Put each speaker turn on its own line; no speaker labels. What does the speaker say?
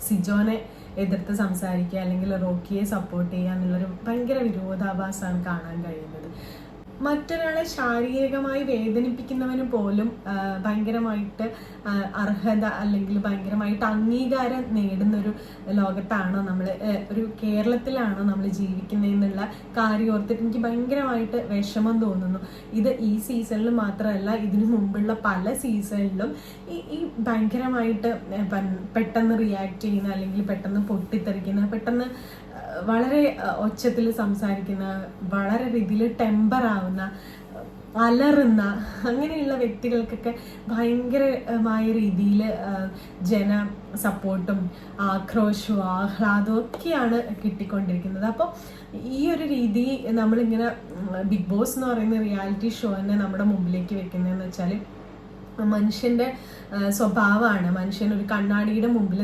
സിജോനെ എതിർത്ത് സംസാരിക്കുക അല്ലെങ്കിൽ റോക്കിയെ സപ്പോർട്ട് ചെയ്യുക എന്നുള്ളൊരു ഭയങ്കര വിരോധാഭാസമാണ് കാണാൻ കഴിയുന്നത്. മറ്റൊരാളെ ശാരീരികമായി വേദനിപ്പിക്കുന്നവന് പോലും ഭയങ്കരമായിട്ട് അർഹത അല്ലെങ്കിൽ ഭയങ്കരമായിട്ട് അംഗീകാരം നേടുന്നൊരു ലോകത്താണോ നമ്മൾ, ഒരു കേരളത്തിലാണോ നമ്മൾ ജീവിക്കുന്നതെന്നുള്ള കാര്യം ഓർത്തിട്ട് എനിക്ക് ഭയങ്കരമായിട്ട് വിഷമം തോന്നുന്നു. ഇത് ഈ സീസണിൽ മാത്രമല്ല, ഇതിനു മുമ്പുള്ള പല സീസണിലും ഈ ഭയങ്കരമായിട്ട് പെട്ടെന്ന് റിയാക്ട് ചെയ്യുന്ന അല്ലെങ്കിൽ പെട്ടെന്ന് പൊട്ടിത്തെറിക്കുന്ന, പെട്ടെന്ന് വളരെ ഒച്ചത്തിൽ സംസാരിക്കുന്ന, വളരെ രീതിയിൽ ടെമ്പർ ആവുന്ന, അലറുന്ന അങ്ങനെയുള്ള വ്യക്തികൾക്കൊക്കെ ഭയങ്കരമായ രീതിയിൽ ജന സപ്പോർട്ടും ആക്രോശവും ആഹ്ലാദവും ഒക്കെയാണ് കിട്ടിക്കൊണ്ടിരിക്കുന്നത്. അപ്പോൾ ഈ ഒരു രീതി നമ്മളിങ്ങനെ ബിഗ് ബോസ് എന്ന് പറയുന്ന റിയാലിറ്റി ഷോനെ നമ്മുടെ മുമ്പിലേക്ക് വെക്കുന്നതെന്ന് വെച്ചാൽ മനുഷ്യൻ്റെ സ്വഭാവമാണ്. മനുഷ്യൻ ഒരു കണ്ണാടിയുടെ മുമ്പിൽ